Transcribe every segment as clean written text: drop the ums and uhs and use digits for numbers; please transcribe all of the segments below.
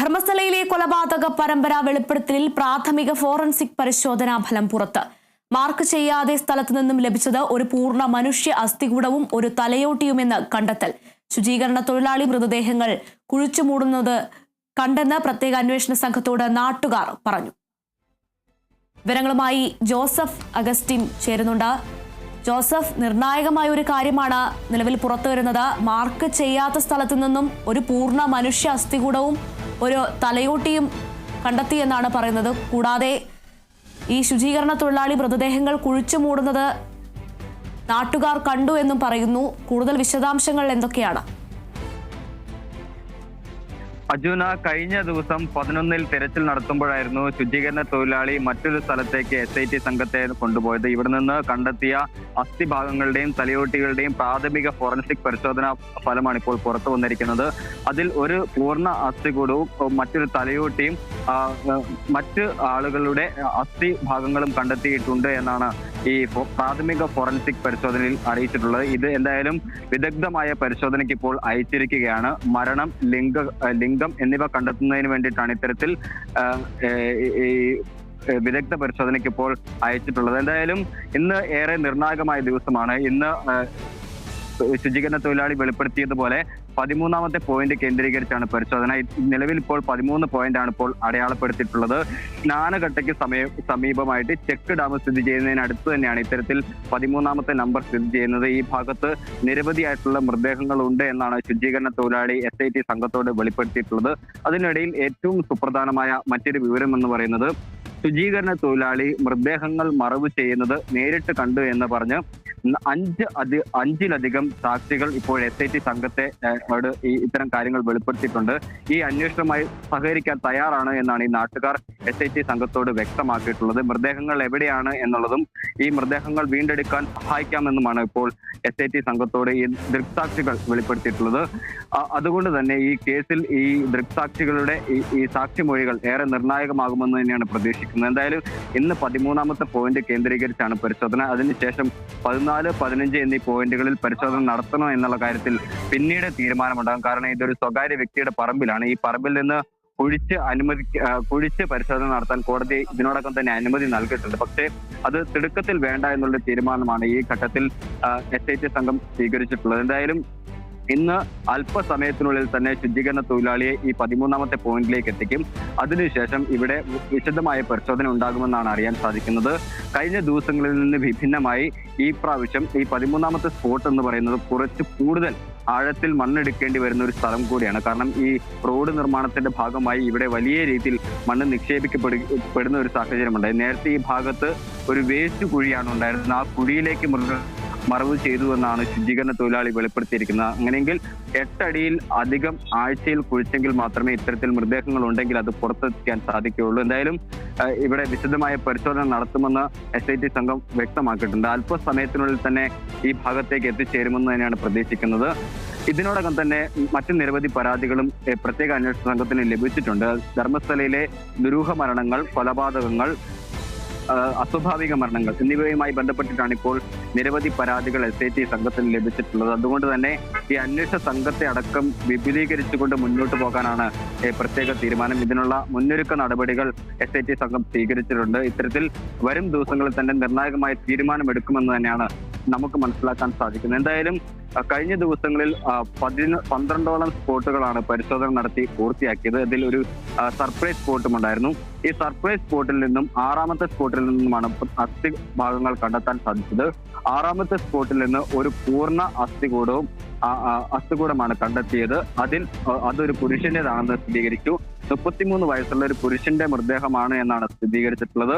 ധർമ്മസ്ഥലയിലെ കൊലപാതക പരമ്പര വെളിപ്പെടുത്തലിൽ പ്രാഥമിക ഫോറൻസിക് പരിശോധനാ ഫലം പുറത്ത്. മാർക്ക് ചെയ്യാതെ സ്ഥലത്തു നിന്നും ലഭിച്ചത് ഒരു പൂർണ്ണ മനുഷ്യ അസ്ഥികൂടവും ഒരു തലയോട്ടിയുമെന്ന് കണ്ടെത്തൽ. ശുചീകരണ തൊഴിലാളി മൃതദേഹങ്ങൾ കുഴിച്ചുമൂടുന്നത് കണ്ടെന്ന് പ്രത്യേക അന്വേഷണ സംഘത്തോട് നാട്ടുകാർ പറഞ്ഞു. വിവരങ്ങളുമായി ജോസഫ് അഗസ്റ്റിൻ ചേരുന്നുണ്ട്. ജോസഫ്, നിർണായകമായ ഒരു കാര്യമാണ് നിലവിൽ പുറത്തുവരുന്നത്. മാർക്ക് ചെയ്യാത്ത സ്ഥലത്തു നിന്നും ഒരു പൂർണ്ണ മനുഷ്യ അസ്ഥികൂടവും ഒരു തലയോട്ടിയും കണ്ടെത്തിയെന്നാണ് പറയുന്നത്. കൂടാതെ ഈ ശുചീകരണ തൊഴിലാളി മൃതദേഹങ്ങൾ കുഴിച്ചുമൂടുന്നത് നാട്ടുകാർ കണ്ടു എന്നും പറയുന്നു. കൂടുതൽ വിശദാംശങ്ങൾ എന്തൊക്കെയാണ്? അജുന, കഴിഞ്ഞ ദിവസം 11-ൽ തെരച്ചിൽ നടത്തുമ്പോഴായിരുന്നു ശുചീകരണ തൊഴിലാളി മറ്റൊരു സ്ഥലത്തേക്ക് SIT സംഘത്തെ കൊണ്ടുപോയത്. ഇവിടെ നിന്ന് കണ്ടെത്തിയ അസ്ഥിഭാഗങ്ങളുടെയും തലയോട്ടികളുടെയും പ്രാഥമിക ഫോറൻസിക് പരിശോധനാ ഫലമാണ് ഇപ്പോൾ പുറത്തു വന്നിരിക്കുന്നത്. അതിൽ ഒരു പൂർണ്ണ അസ്ഥികൂടവും മറ്റൊരു തലയോട്ടിയും മറ്റ് ആളുകളുടെ അസ്ഥി ഭാഗങ്ങളും കണ്ടെത്തിയിട്ടുണ്ട് എന്നാണ് ഈ പ്രാഥമിക ഫോറൻസിക് പരിശോധനയിൽ അറിയിച്ചിട്ടുള്ളത്. ഇത് എന്തായാലും വിദഗ്ധമായ പരിശോധനയ്ക്ക് ഇപ്പോൾ അയച്ചിരിക്കുകയാണ്. മരണം, ലിംഗം എന്നിവ കണ്ടെത്തുന്നതിന് വേണ്ടിയിട്ടാണ് ഇത്തരത്തിൽ വിദഗ്ധ പരിശോധനയ്ക്ക് ഇപ്പോൾ അയച്ചിട്ടുള്ളത്. എന്തായാലും ഇന്ന് ഏറെ നിർണായകമായ ദിവസമാണ്. ഇന്ന് ശുചീകരണ തൊഴിലാളി വെളിപ്പെടുത്തിയതുപോലെ 13ാമത്തെ പോയിന്റ് കേന്ദ്രീകരിച്ചാണ് പരിശോധന. നിലവിൽ ഇപ്പോൾ 13 പോയിന്റാണ് ഇപ്പോൾ അടയാളപ്പെടുത്തിയിട്ടുള്ളത്. സ്നാനഘട്ടയ്ക്ക് സമീപമായിട്ട് ചെക്ക് ഡാം സ്ഥിതി ചെയ്യുന്നതിനടുത്ത് തന്നെയാണ് ഇത്തരത്തിൽ 13ാമത്തെ നമ്പർ സ്ഥിതി ചെയ്യുന്നത്. ഈ ഭാഗത്ത് നിരവധിയായിട്ടുള്ള മൃതദേഹങ്ങൾ ഉണ്ട് എന്നാണ് ശുചീകരണ തൊഴിലാളി SIT സംഘത്തോട് വെളിപ്പെടുത്തിയിട്ടുള്ളത്. അതിനിടയിൽ ഏറ്റവും സുപ്രധാനമായ മറ്റൊരു വിവരം എന്ന് പറയുന്നത്, ശുചീകരണ തൊഴിലാളി മൃതദേഹങ്ങൾ മറവ് ചെയ്യുന്നത് നേരിട്ട് കണ്ടു എന്ന് പറഞ്ഞ് 5ലധികം സാക്ഷികൾ ഇപ്പോൾ SIT സംഘത്തെ ഇത്തരം കാര്യങ്ങൾ വെളിപ്പെടുത്തിയിട്ടുണ്ട്. ഈ അന്വേഷണവുമായി സഹകരിക്കാൻ തയ്യാറാണ് എന്നാണ് ഈ നാട്ടുകാർ SIT സംഘത്തോട് വ്യക്തമാക്കിയിട്ടുള്ളത്. മൃതദേഹങ്ങൾ എവിടെയാണ് എന്നുള്ളതും ഈ മൃതദേഹങ്ങൾ വീണ്ടെടുക്കാൻ സഹായിക്കാമെന്നുമാണ് ഇപ്പോൾ SIT സംഘത്തോട് ഈ ദൃക്സാക്ഷികൾ വെളിപ്പെടുത്തിയിട്ടുള്ളത്. അതുകൊണ്ട് തന്നെ ഈ കേസിൽ ഈ ദൃക്സാക്ഷികളുടെ ഈ സാക്ഷിമൊഴികൾ ഏറെ നിർണായകമാകുമെന്ന് തന്നെയാണ് പ്രതീക്ഷിക്കുന്നത്. എന്തായാലും ഇന്ന് 13ാമത്തെ പോയിന്റ് കേന്ദ്രീകരിച്ചാണ് പരിശോധന. അതിനുശേഷം 14, 15 എന്നീ പോയിന്റുകളിൽ പരിശോധന നടത്തണോ എന്നുള്ള കാര്യത്തിൽ പിന്നീട് തീരുമാനമുണ്ടാകും. കാരണം ഇതൊരു സ്വകാര്യ വ്യക്തിയുടെ പറമ്പിലാണ്. ഈ പറമ്പിൽ നിന്ന് കുഴിച്ച് പരിശോധന നടത്താൻ കോടതി ഇതിനോടകം തന്നെ അനുമതി നൽകിയിട്ടുണ്ട്. പക്ഷേ അത് തിടുക്കത്തിൽ വേണ്ട എന്നുള്ള തീരുമാനമാണ് ഈ ഘട്ടത്തിൽ SIT സംഘം സ്വീകരിച്ചിട്ടുള്ളത്. എന്തായാലും ഇന്ന് അല്പസമയത്തിനുള്ളിൽ തന്നെ ശുചീകരണ തൊഴിലാളിയെ ഈ 13ാമത്തെ പോയിന്റിലേക്ക് എത്തിക്കും. അതിനുശേഷം ഇവിടെ വിശദമായ പരിശോധന ഉണ്ടാകുമെന്നാണ് അറിയാൻ സാധിക്കുന്നത്. കഴിഞ്ഞ ദിവസങ്ങളിൽ നിന്ന് വിഭിന്നമായി ഈ പ്രാവശ്യം ഈ 13ാമത്തെ സ്പോട്ട് എന്ന് പറയുന്നത് കുറച്ച് കൂടുതൽ ആഴത്തിൽ മണ്ണെടുക്കേണ്ടി വരുന്ന ഒരു സ്ഥലം കൂടിയാണ്. കാരണം ഈ റോഡ് നിർമ്മാണത്തിന്റെ ഭാഗമായി ഇവിടെ വലിയ രീതിയിൽ മണ്ണ് നിക്ഷേപിക്കപ്പെടുന്ന ഒരു സാഹചര്യമുണ്ടായി. നേരത്തെ ഈ ഭാഗത്ത് ഒരു വേസ്റ്റ് കുഴിയാണ് ഉണ്ടായിരുന്നത്. ആ കുഴിയിലേക്ക് മറവ് ചെയ്തു എന്നാണ് ശുചീകരണ തൊഴിലാളി വെളിപ്പെടുത്തിയിരിക്കുന്നത്. അങ്ങനെയെങ്കിൽ 8 അടിയിൽ അധികം ആഴ്ചയിൽ കുഴിച്ചെങ്കിൽ മാത്രമേ ഇത്തരത്തിൽ മൃതദേഹങ്ങൾ ഉണ്ടെങ്കിൽ അത് പുറത്തെത്തിക്കാൻ സാധിക്കുകയുള്ളൂ. എന്തായാലും ഇവിടെ വിശദമായ പരിശോധന നടത്തുമെന്ന് SIT സംഘം വ്യക്തമാക്കിയിട്ടുണ്ട്. അല്പസമയത്തിനുള്ളിൽ തന്നെ ഈ ഭാഗത്തേക്ക് എത്തിച്ചേരുമെന്ന് തന്നെയാണ് പ്രതീക്ഷിക്കുന്നത്. ഇതിനോടകം തന്നെ മറ്റു നിരവധി പരാതികളും പ്രത്യേക അന്വേഷണ സംഘത്തിന് ലഭിച്ചിട്ടുണ്ട്. ധർമ്മസ്ഥലയിലെ ദുരൂഹ മരണങ്ങൾ, കൊലപാതകങ്ങൾ, അസ്വാഭാവിക മരണങ്ങൾ എന്നിവയുമായി ബന്ധപ്പെട്ടിട്ടാണ് ഇപ്പോൾ നിരവധി പരാതികൾ SIT സംഘത്തിന് ലഭിച്ചിട്ടുള്ളത്. അതുകൊണ്ട് തന്നെ ഈ അന്വേഷണ സംഘത്തെ അടക്കം വിപുലീകരിച്ചുകൊണ്ട് മുന്നോട്ട് പോകാനാണ് പ്രത്യേക തീരുമാനം. ഇതിനുള്ള മുന്നൊരുക്ക നടപടികൾ SIT സംഘം സ്വീകരിച്ചിട്ടുണ്ട്. ഇത്തരത്തിൽ വരും ദിവസങ്ങളിൽ തന്നെ നിർണായകമായ തീരുമാനമെടുക്കുമെന്ന് തന്നെയാണ് നമുക്ക് മനസ്സിലാക്കാൻ സാധിക്കുന്നത്. എന്തായാലും കഴിഞ്ഞ ദിവസങ്ങളിൽ 12ഓളം സ്പോട്ടുകളാണ് പരിശോധന നടത്തി പൂർത്തിയാക്കിയത്. ഇതിൽ ഒരു സർപ്രൈസ് സ്പോട്ടും ഉണ്ടായിരുന്നു. ഈ സർപ്രൈസ് സ്പോട്ടിൽ നിന്നും 6ാമത്തെ സ്പോട്ടിൽ നിന്നുമാണ് അസ്ഥി ഭാഗങ്ങൾ കണ്ടെത്താൻ സാധിച്ചത്. 6ാമത്തെ സ്പോട്ടിൽ നിന്ന് ഒരു പൂർണ്ണ അസ്ഥികൂടമാണ് കണ്ടെത്തിയത്. അതൊരു പുരുഷന്റേതാണെന്ന് സ്ഥിരീകരിച്ചു. 33 വയസ്സുള്ള ഒരു പുരുഷന്റെ മൃതദേഹമാണ് എന്നാണ് സ്ഥിരീകരിച്ചിട്ടുള്ളത്.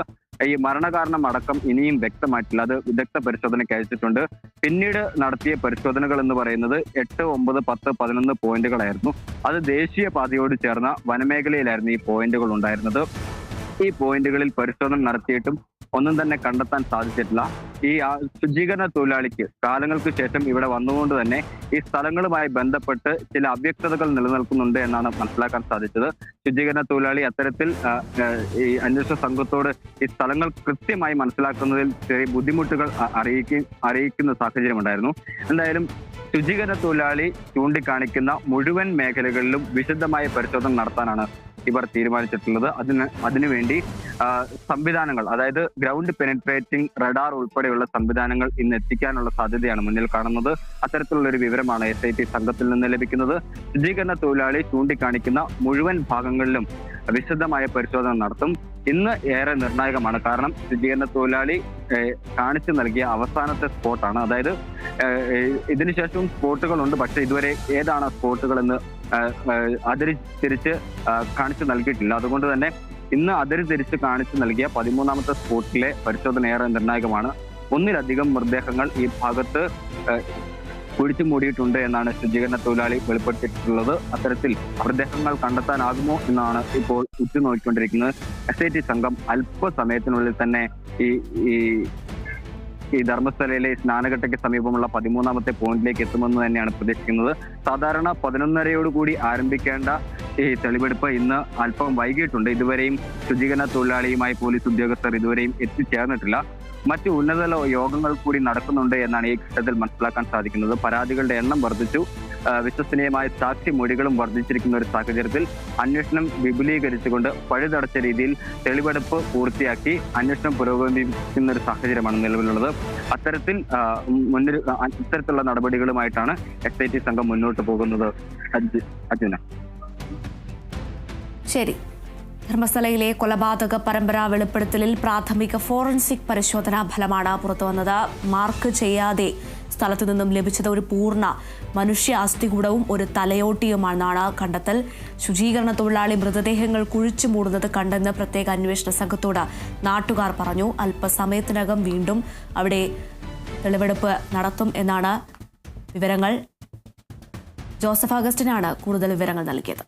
ഈ മരണകാരണം അടക്കം ഇനിയും വ്യക്തമായിട്ടില്ല. അത് വിദഗ്ധ പരിശോധനയ്ക്ക് അയച്ചിട്ടുണ്ട്. പിന്നീട് നടത്തിയ പരിശോധനകൾ എന്ന് പറയുന്നത് 8, 9, 10, 11 പോയിന്റുകളായിരുന്നു. അത് ദേശീയപാതയോട് ചേർന്ന വനമേഖലയിലായിരുന്നു ഈ പോയിന്റുകൾ ഉണ്ടായിരുന്നത്. ഈ പോയിന്റുകളിൽ പരിശോധന നടത്തിയിട്ടും ഒന്നും തന്നെ കണ്ടെത്താൻ സാധിച്ചിട്ടില്ല. ഈ ശുചീകരണ തൊഴിലാളിക്ക് കാലങ്ങൾക്ക് ശേഷം ഇവിടെ വന്നുകൊണ്ട് തന്നെ ഈ സ്ഥലങ്ങളുമായി ബന്ധപ്പെട്ട് ചില അവ്യക്തതകൾ നിലനിൽക്കുന്നുണ്ട് എന്നാണ് മനസ്സിലാക്കാൻ സാധിച്ചത്. ശുചീകരണ തൊഴിലാളി അത്തരത്തിൽ ഈ അന്വേഷണ സംഘത്തോട് ഈ സ്ഥലങ്ങൾ കൃത്യമായി മനസ്സിലാക്കുന്നതിൽ ചെറിയ ബുദ്ധിമുട്ടുകൾ അറിയിക്കുന്ന സാഹചര്യമുണ്ടായിരുന്നു. എന്തായാലും ശുചീകരണ തൊഴിലാളി ചൂണ്ടിക്കാണിക്കുന്ന മുഴുവൻ മേഖലകളിലും വിശദമായ പരിശോധന നടത്താനാണ് ഇവർ തീരുമാനിച്ചിട്ടുള്ളത്. അതിനുവേണ്ടി സംവിധാനങ്ങൾ, അതായത് ഗ്രൗണ്ട് പെനിട്രേറ്റിംഗ് റഡാർ ഉൾപ്പെടെയുള്ള സംവിധാനങ്ങൾ ഇന്ന് എത്തിക്കാനുള്ള സാധ്യതയാണ് മുന്നിൽ കാണുന്നത്. അത്തരത്തിലുള്ള ഒരു വിവരമാണ് SIT സംഘത്തിൽ നിന്ന് ലഭിക്കുന്നത്. ശുചീകരണ തൊഴിലാളി ചൂണ്ടിക്കാണിക്കുന്ന മുഴുവൻ ഭാഗങ്ങളിലും വിശദമായ പരിശോധന നടത്തും. ഇന്ന് ഏറെ നിർണായകമാണ്. കാരണം ശുചീകരണ തൊഴിലാളി കാണിച്ചു നൽകിയ അവസാനത്തെ സ്പോട്ടാണ്. അതായത് ഇതിനുശേഷവും സ്പോട്ടുകളുണ്ട്, പക്ഷെ ഇതുവരെ ഏതാണ് സ്പോട്ടുകൾ എന്ന് അതിരിച്ച് കാണിച്ചു നൽകിയിട്ടില്ല. അതുകൊണ്ട് തന്നെ ഇന്ന് അതിരിച്ച് കാണിച്ചു നൽകിയ 13ാമത്തെ സ്പോട്ടിലെ പരിശോധന ഏറെ നിർണായകമാണ്. ഒന്നിലധികം മൃതദേഹങ്ങൾ ഈ ഭാഗത്ത് കുഴിച്ചു മൂടിയിട്ടുണ്ട് എന്നാണ് ശുചീകരണ തൊഴിലാളി വെളിപ്പെടുത്തിയിട്ടുള്ളത്. അത്തരത്തിൽ മൃതദേഹങ്ങൾ കണ്ടെത്താനാകുമോ എന്നാണ് ഇപ്പോൾ ഉറ്റുനോക്കിക്കൊണ്ടിരിക്കുന്നത്. SIT സംഘം അല്പസമയത്തിനുള്ളിൽ തന്നെ ഈ ധർമ്മസ്ഥലയിലെ സ്നാനഘട്ടയ്ക്ക് സമീപമുള്ള 13ാമത്തെ പോയിന്റിലേക്ക് എത്തുമെന്ന് തന്നെയാണ് പ്രതീക്ഷിക്കുന്നത്. സാധാരണ 11:30 ആരംഭിക്കേണ്ട ഈ തെളിവെടുപ്പ് ഇന്ന് അല്പം വൈകിട്ടുണ്ട്. ഇതുവരെയും ശുചീകരണ തൊഴിലാളിയുമായി പോലീസ് ഉദ്യോഗസ്ഥർ ഇതുവരെയും എത്തിച്ചേർന്നിട്ടില്ല. മറ്റു ഉന്നതതല യോഗങ്ങൾ കൂടി നടക്കുന്നുണ്ട് എന്നാണ് ഈ ഘട്ടത്തിൽ മനസ്സിലാക്കാൻ സാധിക്കുന്നത്. പരാതികളുടെ എണ്ണം വർദ്ധിച്ചു, വിശ്വസനീയമായ സാക്ഷി മൊഴികളും വർദ്ധിച്ചിരിക്കുന്ന ഒരു സാഹചര്യത്തിൽ അന്വേഷണം വിപുലീകരിച്ചുകൊണ്ട് പഴുതടച്ച രീതിയിൽ തെളിവെടുപ്പ് പൂർത്തിയാക്കി അന്വേഷണം പുരോഗമിക്കുന്ന ഒരു സാഹചര്യമാണ് നിലവിലുള്ളത്. ഇത്തരത്തിലുള്ള നടപടികളുമായിട്ടാണ് SIT സംഘം മുന്നോട്ട് പോകുന്നത്. അർജുന. ശരി. ധർമ്മസ്ഥലയിലെ കൊലപാതക പരമ്പര വെളിപ്പെടുത്തലിൽ പ്രാഥമിക ഫോറൻസിക് പരിശോധനാ ഫലമാണ് പുറത്തുവന്നത്. മാർക്ക് ചെയ്യാതെ സ്ഥലത്തു നിന്നും ലഭിച്ചത് ഒരു പൂർണ്ണ മനുഷ്യ അസ്ഥികൂടവും ഒരു തലയോട്ടിയുമാണെന്നാണ് കണ്ടെത്തൽ. ശുചീകരണ തൊഴിലാളി മൃതദേഹങ്ങൾ കുഴിച്ചു മൂടുന്നത് കണ്ടെന്ന് പ്രത്യേക അന്വേഷണ സംഘത്തോട് നാട്ടുകാർ പറഞ്ഞു. അല്പസമയത്തിനകം വീണ്ടും അവിടെ തെളിവെടുപ്പ് നടത്തും എന്നാണ് വിവരങ്ങൾ. ജോസഫ് അഗസ്റ്റിനാണ് കൂടുതൽ വിവരങ്ങൾ നൽകിയത്.